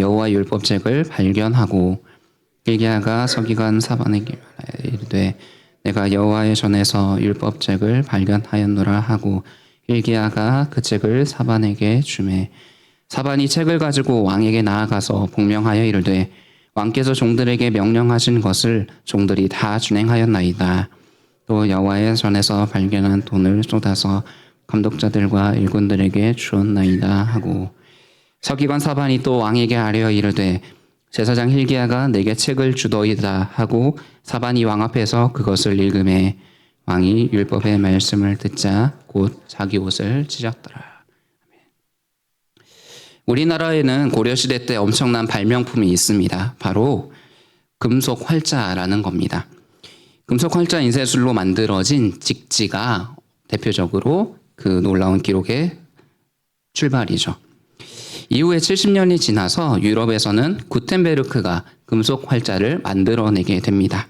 여호와 율법책을 발견하고 hilki야가 서기관 사반에게 말하여 이르되 내가 여호와의 전에서 율법책을 발견하였노라 하고 hilki야가 그 책을 사반에게 주매 사반이 책을 가지고 왕에게 나아가서 복명하여 이르되 왕께서 종들에게 명령하신 것을 종들이 다 준행하였나이다. 또 여호와의 전에서 발견한 돈을 쏟아서 감독자들과 일꾼들에게 주었나이다 하고 서기관 사반이 또 왕에게 아뢰어 이르되 제사장 hilki야가 내게 책을 주더이다 하고 사반이 왕 앞에서 그것을 읽음에 왕이 율법의 말씀을 듣자 곧 자기 옷을 찢었더라. 우리나라에는 고려시대 때 엄청난 발명품이 있습니다. 바로 금속 활자라는 겁니다. 금속 활자 인쇄술로 만들어진 직지가 대표적으로 그 놀라운 기록의 출발이죠. 이후에 70년이 지나서 유럽에서는 구텐베르크가 금속 활자를 만들어내게 됩니다.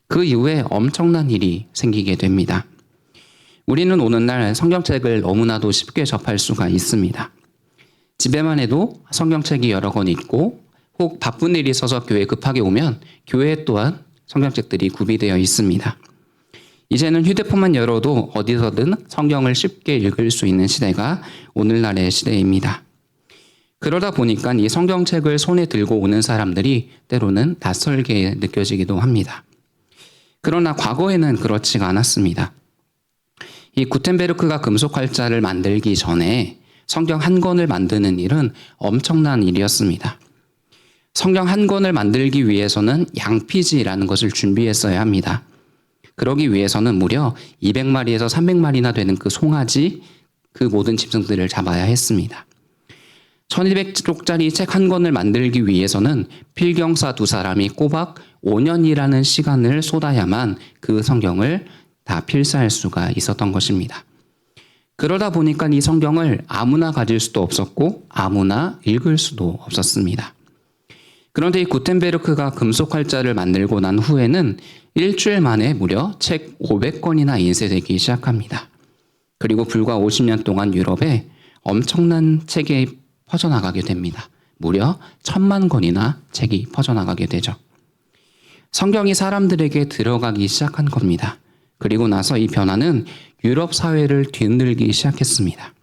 그 이후에 엄청난 일이 생기게 됩니다. 우리는 오늘날 성경책을 너무나도 쉽게 접할 수가 있습니다. 집에만 해도 성경책이 여러 권 있고 혹 바쁜 일이 있어서 교회 급하게 오면 교회 또한 성경책들이 구비되어 있습니다. 이제는 휴대폰만 열어도 어디서든 성경을 쉽게 읽을 수 있는 시대가 오늘날의 시대입니다. 그러다 보니까 이 성경책을 손에 들고 오는 사람들이 때로는 낯설게 느껴지기도 합니다. 그러나 과거에는 그렇지가 않았습니다. 이 구텐베르크가 금속 활자를 만들기 전에 성경 한 권을 만드는 일은 엄청난 일이었습니다. 성경 한 권을 만들기 위해서는 양피지라는 것을 준비했어야 합니다. 그러기 위해서는 무려 200마리에서 300마리나 되는 그 송아지, 그 모든 짐승들을 잡아야 했습니다. 1200쪽짜리 책 한 권을 만들기 위해서는 필경사 2사람이 꼬박 5년이라는 시간을 쏟아야만 그 성경을 다 필사할 수가 있었던 것입니다. 그러다 보니까 이 성경을 아무나 가질 수도 없었고 아무나 읽을 수도 없었습니다. 그런데 이 구텐베르크가 금속 활자를 만들고 난 후에는 일주일 만에 무려 책 500권이나 인쇄되기 시작합니다. 그리고 불과 50년 동안 유럽에 엄청난 책이 퍼져나가게 됩니다. 무려 1000만 권이나 책이 퍼져나가게 되죠. 성경이 사람들에게 들어가기 시작한 겁니다. 그리고 나서 이 변화는 유럽 사회를 뒤흔들기 시작했습니다.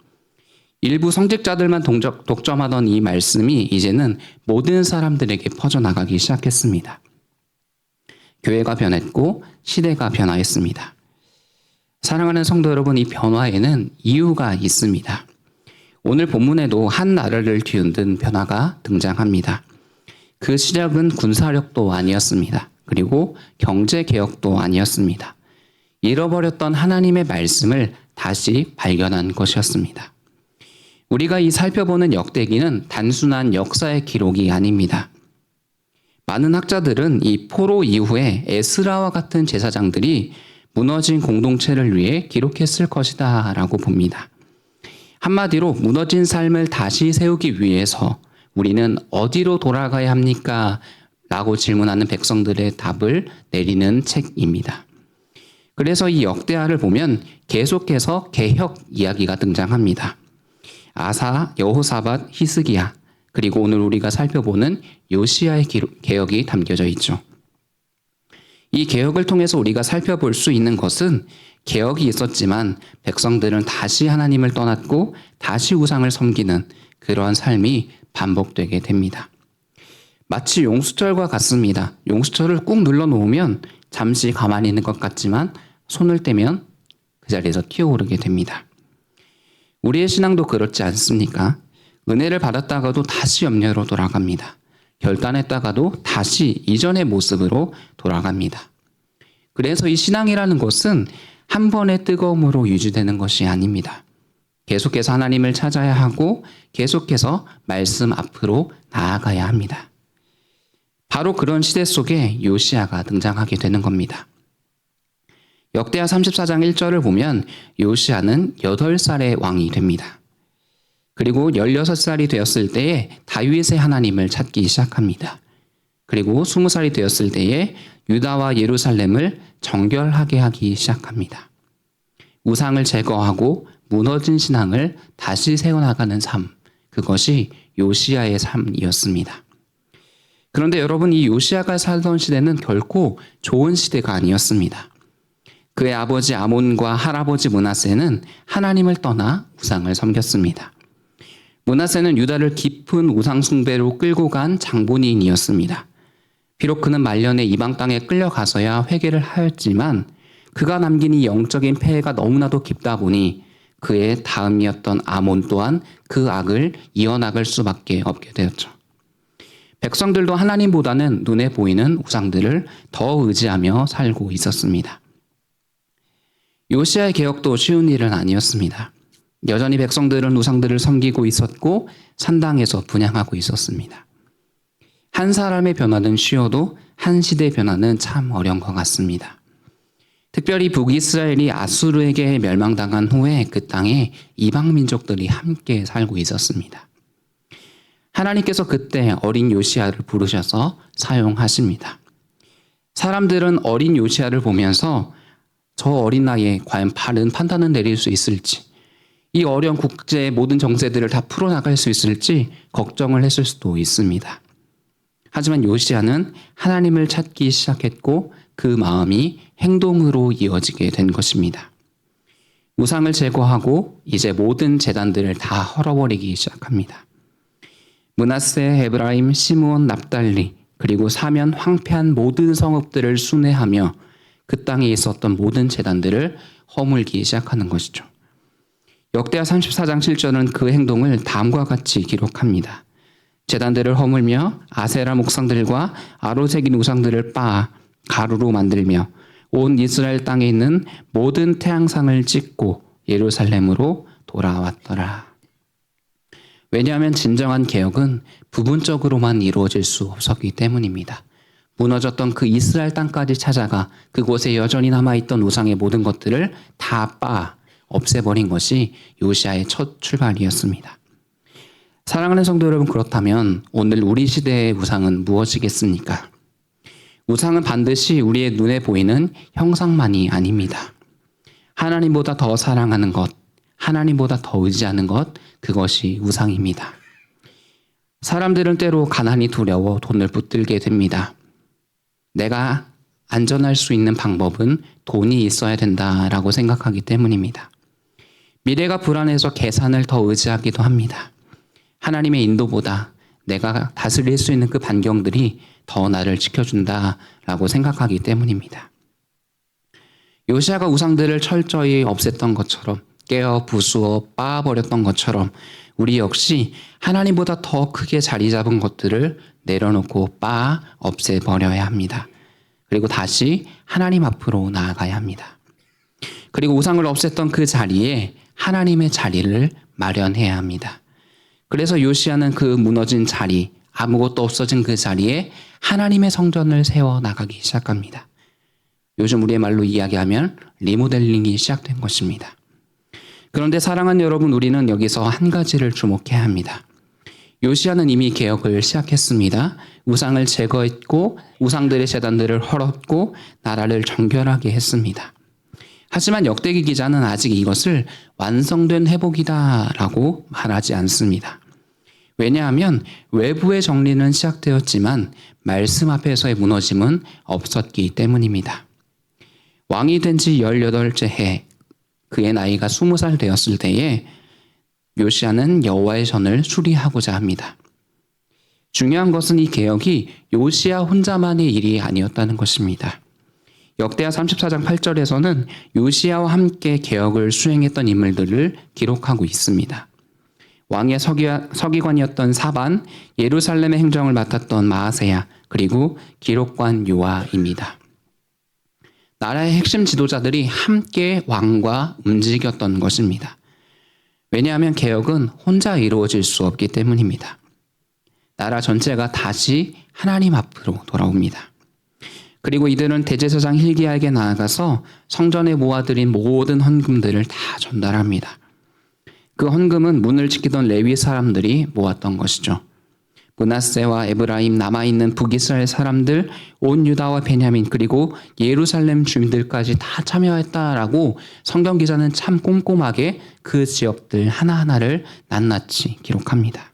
일부 성직자들만 독점하던 이 말씀이 이제는 모든 사람들에게 퍼져나가기 시작했습니다. 교회가 변했고 시대가 변화했습니다. 사랑하는 성도 여러분, 이 변화에는 이유가 있습니다. 오늘 본문에도 한 나라를 뒤흔든 변화가 등장합니다. 그 시작은 군사력도 아니었습니다. 그리고 경제개혁도 아니었습니다. 잃어버렸던 하나님의 말씀을 다시 발견한 것이었습니다. 우리가 이 살펴보는 역대기는 단순한 역사의 기록이 아닙니다. 많은 학자들은 이 포로 이후에 에스라와 같은 제사장들이 무너진 공동체를 위해 기록했을 것이다 라고 봅니다. 한마디로 무너진 삶을 다시 세우기 위해서 우리는 어디로 돌아가야 합니까? 라고 질문하는 백성들의 답을 내리는 책입니다. 그래서 이 역대하를 보면 계속해서 개혁 이야기가 등장합니다. 아사, 여호사밧, 히스기야, 그리고 오늘 우리가 살펴보는 요시야의 개혁이 담겨져 있죠. 이 개혁을 통해서 우리가 살펴볼 수 있는 것은 개혁이 있었지만 백성들은 다시 하나님을 떠났고 다시 우상을 섬기는 그러한 삶이 반복되게 됩니다. 마치 용수철과 같습니다. 용수철을 꾹 눌러놓으면 잠시 가만히 있는 것 같지만 손을 떼면 그 자리에서 튀어오르게 됩니다. 우리의 신앙도 그렇지 않습니까? 은혜를 받았다가도 다시 염려로 돌아갑니다. 결단했다가도 다시 이전의 모습으로 돌아갑니다. 그래서 이 신앙이라는 것은 한 번의 뜨거움으로 유지되는 것이 아닙니다. 계속해서 하나님을 찾아야 하고 계속해서 말씀 앞으로 나아가야 합니다. 바로 그런 시대 속에 요시야가 등장하게 되는 겁니다. 역대하 34장 1절을 보면 요시야는 8살의 왕이 됩니다. 그리고 16살이 되었을 때에 다윗의 하나님을 찾기 시작합니다. 그리고 20살이 되었을 때에 유다와 예루살렘을 정결하게 하기 시작합니다. 우상을 제거하고 무너진 신앙을 다시 세워나가는 삶, 그것이 요시야의 삶이었습니다. 그런데 여러분, 이 요시야가 살던 시대는 결코 좋은 시대가 아니었습니다. 그의 아버지 아몬과 할아버지 므낫세는 하나님을 떠나 우상을 섬겼습니다. 므낫세는 유다를 깊은 우상 숭배로 끌고 간 장본인이었습니다. 비록 그는 말년에 이방 땅에 끌려가서야 회개를 하였지만 그가 남긴 이 영적인 폐해가 너무나도 깊다 보니 그의 다음이었던 아몬 또한 그 악을 이어나갈 수밖에 없게 되었죠. 백성들도 하나님보다는 눈에 보이는 우상들을 더 의지하며 살고 있었습니다. 요시야의 개혁도 쉬운 일은 아니었습니다. 여전히 백성들은 우상들을 섬기고 있었고 산당에서 분향하고 있었습니다. 한 사람의 변화는 쉬워도 한 시대의 변화는 참 어려운 것 같습니다. 특별히 북이스라엘이 아수르에게 멸망당한 후에 그 땅에 이방 민족들이 함께 살고 있었습니다. 하나님께서 그때 어린 요시야를 부르셔서 사용하십니다. 사람들은 어린 요시야를 보면서 저 어린 나이에 과연 바른 판단을 내릴 수 있을지, 이 어려운 국제의 모든 정세들을 다 풀어나갈 수 있을지 걱정을 했을 수도 있습니다. 하지만 요시야는 하나님을 찾기 시작했고 그 마음이 행동으로 이어지게 된 것입니다. 우상을 제거하고 이제 모든 제단들을 다 헐어버리기 시작합니다. 므낫세, 에브라임, 시므온, 납달리 그리고 사면 황폐한 모든 성읍들을 순회하며 그 땅에 있었던 모든 제단들을 허물기 시작하는 것이죠. 역대하 34장 7절은 그 행동을 다음과 같이 기록합니다. 제단들을 허물며 아세라 목상들과 아로새긴 우상들을 빻아 가루로 만들며 온 이스라엘 땅에 있는 모든 태양상을 찍고 예루살렘으로 돌아왔더라. 왜냐하면 진정한 개혁은 부분적으로만 이루어질 수 없었기 때문입니다. 무너졌던 그 이스라엘 땅까지 찾아가 그곳에 여전히 남아있던 우상의 모든 것들을 다 없애버린 것이 요시야의 첫 출발이었습니다. 사랑하는 성도 여러분, 그렇다면 오늘 우리 시대의 우상은 무엇이겠습니까? 우상은 반드시 우리의 눈에 보이는 형상만이 아닙니다. 하나님보다 더 사랑하는 것, 하나님보다 더 의지하는 것, 그것이 우상입니다. 사람들은 때로 가난이 두려워 돈을 붙들게 됩니다. 내가 안전할 수 있는 방법은 돈이 있어야 된다라고 생각하기 때문입니다. 미래가 불안해서 계산을 더 의지하기도 합니다. 하나님의 인도보다 내가 다스릴 수 있는 그 반경들이 더 나를 지켜준다라고 생각하기 때문입니다. 요시야가 우상들을 철저히 없앴던 것처럼, 깨어 부수어 빻아버렸던 것처럼 우리 역시 하나님보다 더 크게 자리 잡은 것들을 내려놓고 없애버려야 합니다. 그리고 다시 하나님 앞으로 나아가야 합니다. 그리고 우상을 없앴던 그 자리에 하나님의 자리를 마련해야 합니다. 그래서 요시야는 그 무너진 자리, 아무것도 없어진 그 자리에 하나님의 성전을 세워 나가기 시작합니다. 요즘 우리의 말로 이야기하면 리모델링이 시작된 것입니다. 그런데 사랑하는 여러분, 우리는 여기서 한 가지를 주목해야 합니다. 요시야는 이미 개혁을 시작했습니다. 우상을 제거했고 우상들의 제단들을 헐었고 나라를 정결하게 했습니다. 하지만 역대기 기자는 아직 이것을 완성된 회복이다라고 말하지 않습니다. 왜냐하면 외부의 정리는 시작되었지만 말씀 앞에서의 무너짐은 없었기 때문입니다. 왕이 된 지 18째 해, 그의 나이가 20살 되었을 때에 요시야는 여호와의 전을 수리하고자 합니다. 중요한 것은 이 개혁이 요시야 혼자만의 일이 아니었다는 것입니다. 역대하 34장 8절에서는 요시야와 함께 개혁을 수행했던 인물들을 기록하고 있습니다. 왕의 서기관이었던 사반, 예루살렘의 행정을 맡았던 마아세야, 그리고 기록관 요아입니다. 나라의 핵심 지도자들이 함께 왕과 움직였던 것입니다. 왜냐하면 개혁은 혼자 이루어질 수 없기 때문입니다. 나라 전체가 다시 하나님 앞으로 돌아옵니다. 그리고 이들은 대제사장 hil기야에게 나아가서 성전에 모아들인 모든 헌금들을 다 전달합니다. 그 헌금은 문을 지키던 레위 사람들이 모았던 것이죠. 므낫세와 에브라임, 남아있는 북이스라엘 사람들, 온 유다와 베냐민, 그리고 예루살렘 주민들까지 다 참여했다라고 성경 기자는 참 꼼꼼하게 그 지역들 하나하나를 낱낱이 기록합니다.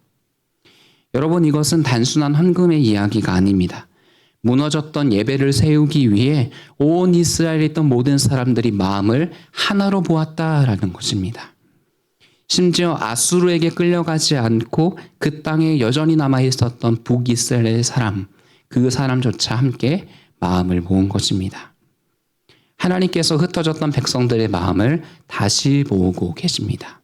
여러분, 이것은 단순한 헌금의 이야기가 아닙니다. 무너졌던 예배를 세우기 위해 온 이스라엘에 있던 모든 사람들이 마음을 하나로 보았다라는 것입니다. 심지어 아수르에게 끌려가지 않고 그 땅에 여전히 남아 있었던 북이스라엘의 사람, 그 사람조차 함께 마음을 모은 것입니다. 하나님께서 흩어졌던 백성들의 마음을 다시 모으고 계십니다.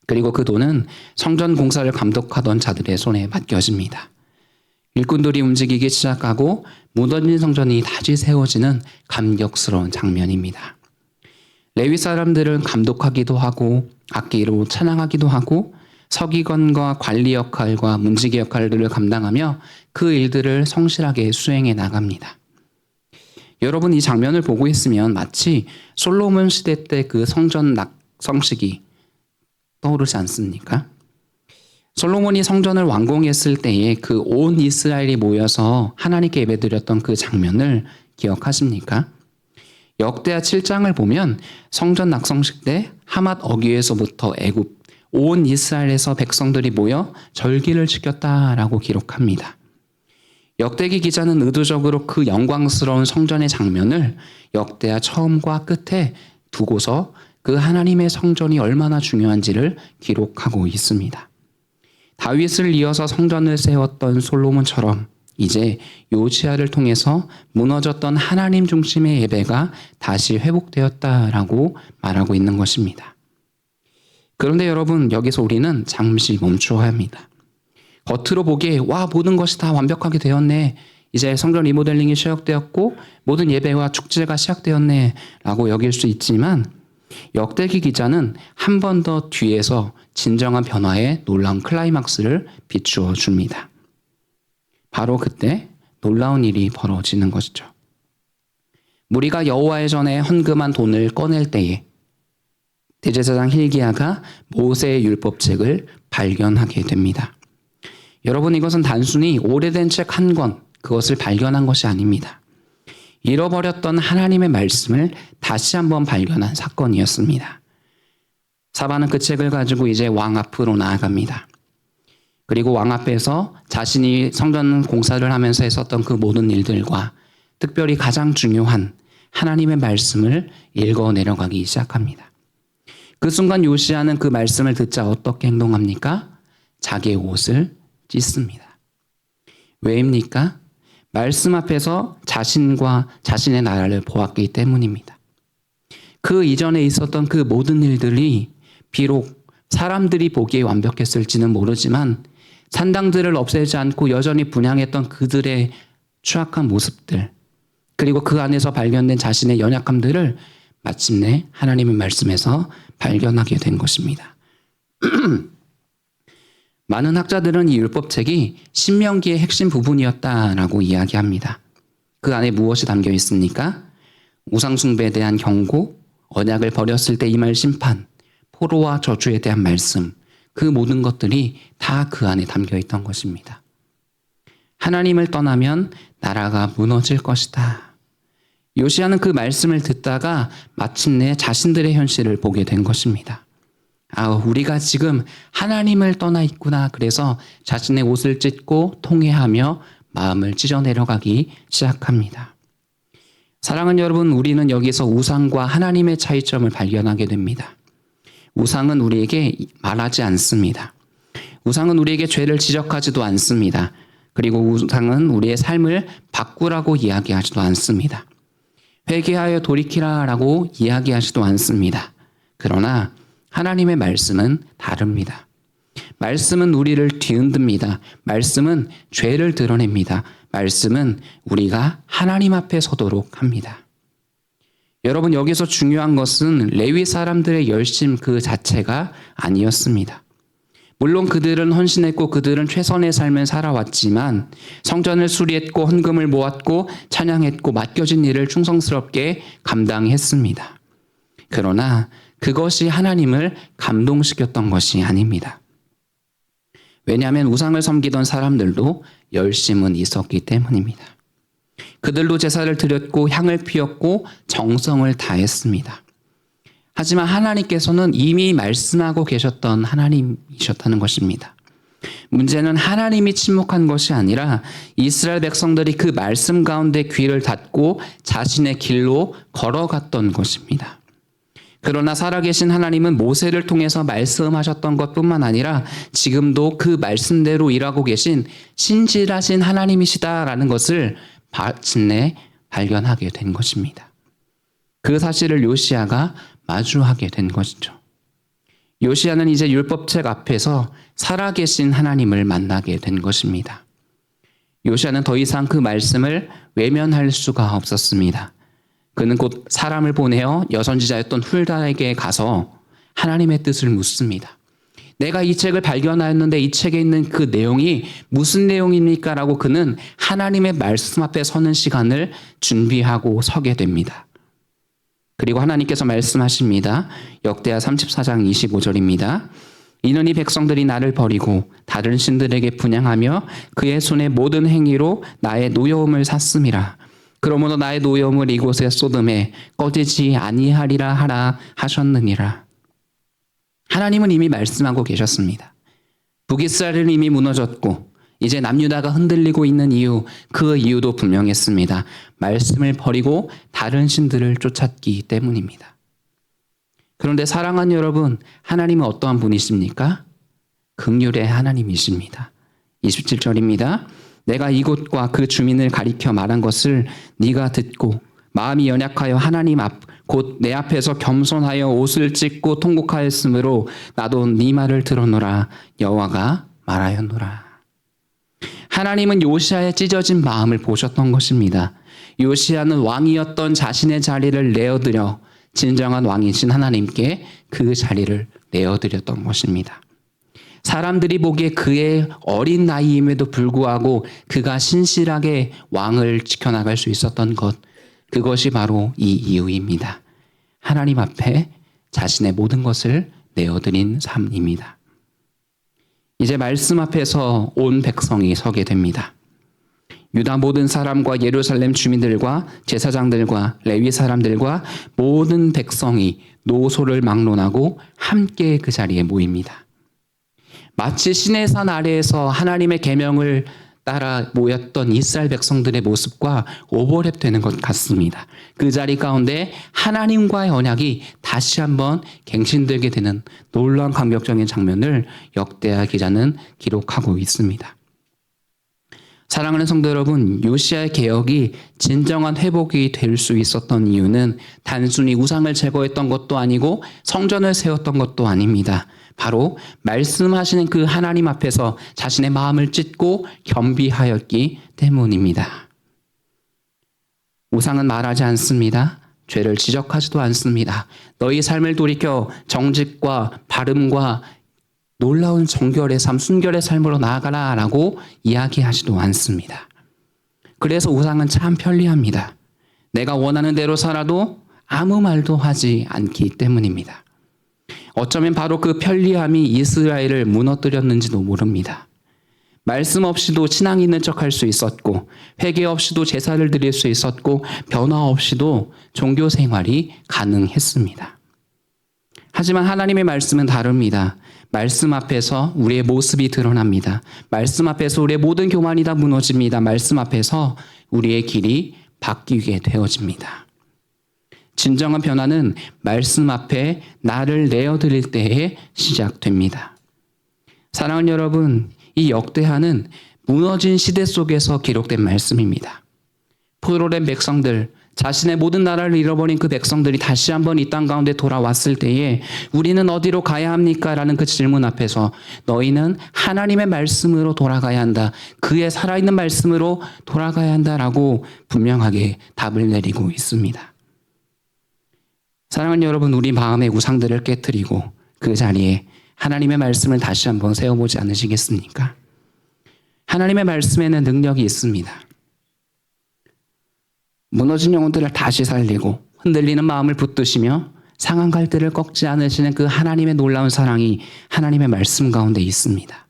그리고 그 돈은 성전 공사를 감독하던 자들의 손에 맡겨집니다. 일꾼들이 움직이기 시작하고 무너진 성전이 다시 세워지는 감격스러운 장면입니다. 레위 사람들은 감독하기도 하고 악기로 찬양하기도 하고 서기관과 관리 역할과 문지기 역할들을 감당하며 그 일들을 성실하게 수행해 나갑니다. 여러분, 이 장면을 보고 있으면 마치 솔로몬 시대 때 그 성전 낙성식이 떠오르지 않습니까? 솔로몬이 성전을 완공했을 때에 그 온 이스라엘이 모여서 하나님께 예배드렸던 그 장면을 기억하십니까? 역대하 7장을 보면 성전 낙성식 때 하맛 어귀에서부터 애굽 온 이스라엘에서 백성들이 모여 절기를 지켰다라고 기록합니다. 역대기 기자는 의도적으로 그 영광스러운 성전의 장면을 역대하 처음과 끝에 두고서 그 하나님의 성전이 얼마나 중요한지를 기록하고 있습니다. 다윗을 이어서 성전을 세웠던 솔로몬처럼 이제 요시야를 통해서 무너졌던 하나님 중심의 예배가 다시 회복되었다라고 말하고 있는 것입니다. 그런데 여러분, 여기서 우리는 잠시 멈춰야 합니다. 겉으로 보기에 모든 것이 다 완벽하게 되었네, 이제 성전 리모델링이 시작되었고 모든 예배와 축제가 시작되었네 라고 여길 수 있지만, 역대기 기자는 한 번 더 뒤에서 진정한 변화의 놀라운 클라이막스를 비추어 줍니다. 바로 그때 놀라운 일이 벌어지는 것이죠. 무리가 여호와의 전에 헌금한 돈을 꺼낼 때에 대제사장 hil기야가 모세의 율법책을 발견하게 됩니다. 여러분, 이것은 단순히 오래된 책 한 권, 그것을 발견한 것이 아닙니다. 잃어버렸던 하나님의 말씀을 다시 한번 발견한 사건이었습니다. 사바는 그 책을 가지고 이제 왕 앞으로 나아갑니다. 그리고 왕 앞에서 자신이 성전 공사를 하면서 했었던 그 모든 일들과 특별히 가장 중요한 하나님의 말씀을 읽어 내려가기 시작합니다. 그 순간 요시야는 그 말씀을 듣자 어떻게 행동합니까? 자기의 옷을 찢습니다. 왜입니까? 말씀 앞에서 자신과 자신의 나라를 보았기 때문입니다. 그 이전에 있었던 그 모든 일들이 비록 사람들이 보기에 완벽했을지는 모르지만 산당들을 없애지 않고 여전히 분향했던 그들의 추악한 모습들, 그리고 그 안에서 발견된 자신의 연약함들을 마침내 하나님의 말씀에서 발견하게 된 것입니다. 많은 학자들은 이 율법책이 신명기의 핵심 부분이었다라고 이야기합니다. 그 안에 무엇이 담겨 있습니까? 우상숭배에 대한 경고, 언약을 버렸을 때 임할 심판, 포로와 저주에 대한 말씀, 그 모든 것들이 다 그 안에 담겨 있던 것입니다. 하나님을 떠나면 나라가 무너질 것이다. 요시야는 그 말씀을 듣다가 마침내 자신들의 현실을 보게 된 것입니다. 우리가 지금 하나님을 떠나 있구나. 그래서 자신의 옷을 찢고 통회하며 마음을 찢어 내려가기 시작합니다. 사랑하는 여러분, 우리는 여기서 우상과 하나님의 차이점을 발견하게 됩니다. 우상은 우리에게 말하지 않습니다. 우상은 우리에게 죄를 지적하지도 않습니다. 그리고 우상은 우리의 삶을 바꾸라고 이야기하지도 않습니다. 회개하여 돌이키라라고 이야기하지도 않습니다. 그러나 하나님의 말씀은 다릅니다. 말씀은 우리를 뒤흔듭니다. 말씀은 죄를 드러냅니다. 말씀은 우리가 하나님 앞에 서도록 합니다. 여러분, 여기서 중요한 것은 레위 사람들의 열심 그 자체가 아니었습니다. 물론 그들은 헌신했고 그들은 최선의 삶을 살아왔지만 성전을 수리했고 헌금을 모았고 찬양했고 맡겨진 일을 충성스럽게 감당했습니다. 그러나 그것이 하나님을 감동시켰던 것이 아닙니다. 왜냐하면 우상을 섬기던 사람들도 열심은 있었기 때문입니다. 그들도 제사를 드렸고 향을 피웠고 정성을 다했습니다. 하지만 하나님께서는 이미 말씀하고 계셨던 하나님이셨다는 것입니다. 문제는 하나님이 침묵한 것이 아니라 이스라엘 백성들이 그 말씀 가운데 귀를 닫고 자신의 길로 걸어갔던 것입니다. 그러나 살아계신 하나님은 모세를 통해서 말씀하셨던 것뿐만 아니라 지금도 그 말씀대로 일하고 계신 신실하신 하나님이시다라는 것을 마침내 발견하게 된 것입니다. 그 사실을 요시야가 마주하게 된 것이죠. 요시야는 이제 율법책 앞에서 살아계신 하나님을 만나게 된 것입니다. 요시야는 더 이상 그 말씀을 외면할 수가 없었습니다. 그는 곧 사람을 보내어 여선지자였던 훌다에게 가서 하나님의 뜻을 묻습니다. 내가 이 책을 발견하였는데 이 책에 있는 그 내용이 무슨 내용입니까? 라고 그는 하나님의 말씀 앞에 서는 시간을 준비하고 서게 됩니다. 그리고 하나님께서 말씀하십니다. 역대하 34장 25절입니다. 이는 이 백성들이 나를 버리고 다른 신들에게 분향하며 그의 손의 모든 행위로 나의 노여움을 샀음이라. 그러므로 나의 노여움을 이곳에 쏟음에 꺼지지 아니하리라 하라 하셨느니라. 하나님은 이미 말씀하고 계셨습니다. 북이스라엘은 이미 무너졌고 이제 남유다가 흔들리고 있는 이유, 그 이유도 분명했습니다. 말씀을 버리고 다른 신들을 쫓았기 때문입니다. 그런데 사랑하는 여러분, 하나님은 어떠한 분이십니까? 긍휼의 하나님이십니다. 27절입니다. 내가 이곳과 그 주민을 가리켜 말한 것을 네가 듣고 마음이 연약하여 하나님 앞 곧 내 앞에서 겸손하여 옷을 찢고 통곡하였으므로 나도 네 말을 들었노라. 여호와가 말하였노라. 하나님은 요시야의 찢어진 마음을 보셨던 것입니다. 요시야는 왕이었던 자신의 자리를 내어드려 진정한 왕이신 하나님께 그 자리를 내어드렸던 것입니다. 사람들이 보기에 그의 어린 나이임에도 불구하고 그가 신실하게 왕을 지켜나갈 수 있었던 것, 그것이 바로 이 이유입니다. 하나님 앞에 자신의 모든 것을 내어드린 삶입니다. 이제 말씀 앞에서 온 백성이 서게 됩니다. 유다 모든 사람과 예루살렘 주민들과 제사장들과 레위 사람들과 모든 백성이 노소를 막론하고 함께 그 자리에 모입니다. 마치 시내산 아래에서 하나님의 계명을 따라 모였던 이스라엘 백성들의 모습과 오버랩되는 것 같습니다. 그 자리 가운데 하나님과의 언약이 다시 한번 갱신되게 되는 놀라운 감격적인 장면을 역대하 기자는 기록하고 있습니다. 사랑하는 성도 여러분, 요시야의 개혁이 진정한 회복이 될 수 있었던 이유는 단순히 우상을 제거했던 것도 아니고 성전을 세웠던 것도 아닙니다. 바로 말씀하시는 그 하나님 앞에서 자신의 마음을 찢고 겸비하였기 때문입니다. 우상은 말하지 않습니다. 죄를 지적하지도 않습니다. 너희 삶을 돌이켜 정직과 바름과 놀라운 정결의 삶, 순결의 삶으로 나아가라 라고 이야기하지도 않습니다. 그래서 우상은 참 편리합니다. 내가 원하는 대로 살아도 아무 말도 하지 않기 때문입니다. 어쩌면 바로 그 편리함이 이스라엘을 무너뜨렸는지도 모릅니다. 말씀 없이도 신앙 있는 척할 수 있었고 회개 없이도 제사를 드릴 수 있었고 변화 없이도 종교 생활이 가능했습니다. 하지만 하나님의 말씀은 다릅니다. 말씀 앞에서 우리의 모습이 드러납니다. 말씀 앞에서 우리의 모든 교만이 다 무너집니다. 말씀 앞에서 우리의 길이 바뀌게 되어집니다. 진정한 변화는 말씀 앞에 나를 내어드릴 때에 시작됩니다. 사랑하는 여러분, 이 역대하는 무너진 시대 속에서 기록된 말씀입니다. 포로된 백성들, 자신의 모든 나라를 잃어버린 그 백성들이 다시 한번 이 땅 가운데 돌아왔을 때에 우리는 어디로 가야 합니까? 라는 그 질문 앞에서 너희는 하나님의 말씀으로 돌아가야 한다. 그의 살아있는 말씀으로 돌아가야 한다라고 분명하게 답을 내리고 있습니다. 사랑하는 여러분, 우리 마음의 우상들을 깨트리고 그 자리에 하나님의 말씀을 다시 한번 세워보지 않으시겠습니까? 하나님의 말씀에는 능력이 있습니다. 무너진 영혼들을 다시 살리고 흔들리는 마음을 붙드시며 상한 갈대를 꺾지 않으시는 그 하나님의 놀라운 사랑이 하나님의 말씀 가운데 있습니다.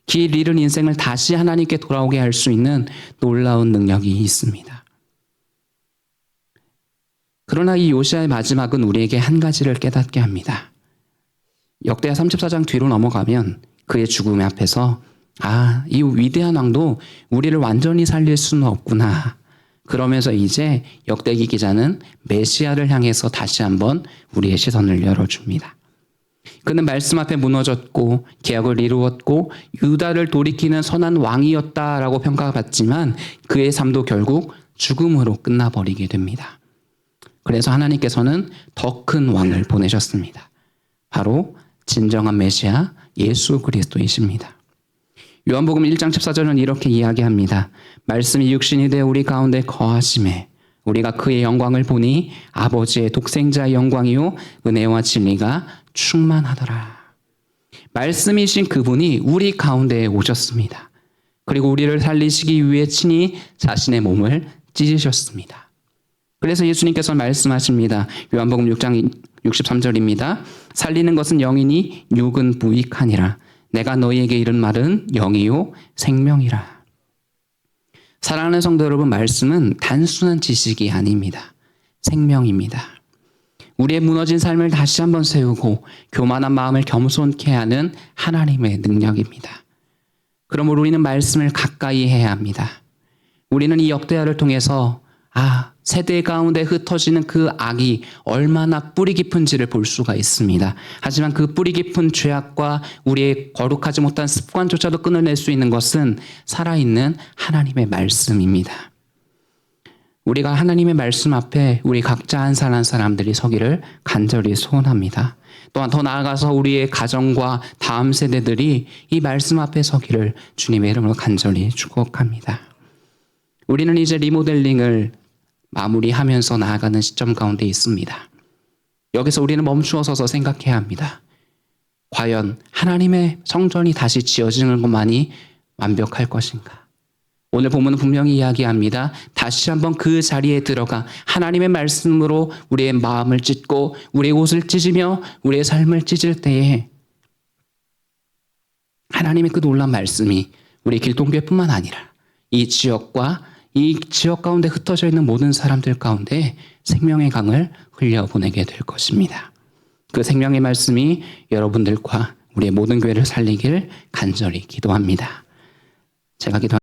길 잃은 인생을 다시 하나님께 돌아오게 할 수 있는 놀라운 능력이 있습니다. 그러나 이 요시야의 마지막은 우리에게 한 가지를 깨닫게 합니다. 역대하 34장 뒤로 넘어가면 그의 죽음 앞에서 이 위대한 왕도 우리를 완전히 살릴 수는 없구나. 그러면서 이제 역대기 기자는 메시아를 향해서 다시 한번 우리의 시선을 열어줍니다. 그는 말씀 앞에 무너졌고 계약을 이루었고 유다를 돌이키는 선한 왕이었다라고 평가받지만 그의 삶도 결국 죽음으로 끝나버리게 됩니다. 그래서 하나님께서는 더 큰 왕을 보내셨습니다. 바로 진정한 메시아 예수 그리스도이십니다. 요한복음 1장 14절은 이렇게 이야기합니다. 말씀이 육신이 되어 우리 가운데 거하심에 우리가 그의 영광을 보니 아버지의 독생자의 영광이요 은혜와 진리가 충만하더라. 말씀이신 그분이 우리 가운데에 오셨습니다. 그리고 우리를 살리시기 위해 친히 자신의 몸을 찢으셨습니다. 그래서 예수님께서 말씀하십니다. 요한복음 6장 63절입니다. 살리는 것은 영이니 육은 무익하니라. 내가 너희에게 이른 말은 영이요 생명이라. 사랑하는 성도 여러분, 말씀은 단순한 지식이 아닙니다. 생명입니다. 우리의 무너진 삶을 다시 한번 세우고 교만한 마음을 겸손케 하는 하나님의 능력입니다. 그러므로 우리는 말씀을 가까이 해야 합니다. 우리는 이 역대하를 통해서 세대 가운데 흩어지는 그 악이 얼마나 뿌리 깊은지를 볼 수가 있습니다. 하지만 그 뿌리 깊은 죄악과 우리의 거룩하지 못한 습관조차도 끊어낼 수 있는 것은 살아있는 하나님의 말씀입니다. 우리가 하나님의 말씀 앞에 우리 각자 한 사람 한 사람들이 서기를 간절히 소원합니다. 또한 더 나아가서 우리의 가정과 다음 세대들이 이 말씀 앞에 서기를 주님의 이름으로 간절히 축복합니다. 우리는 이제 리모델링을 마무리하면서 나아가는 시점 가운데 있습니다. 여기서 우리는 멈추어 서서 생각해야 합니다. 과연 하나님의 성전이 다시 지어지는 것만이 완벽할 것인가? 오늘 본문은 분명히 이야기합니다. 다시 한번 그 자리에 들어가 하나님의 말씀으로 우리의 마음을 찢고 우리의 옷을 찢으며 우리의 삶을 찢을 때에 하나님의 그 놀라운 말씀이 우리 길동교회뿐만 아니라 이 지역과 이 지역 가운데 흩어져 있는 모든 사람들 가운데 생명의 강을 흘려보내게 될 것입니다. 그 생명의 말씀이 여러분들과 우리의 모든 교회를 살리길 간절히 기도합니다. 제가 기도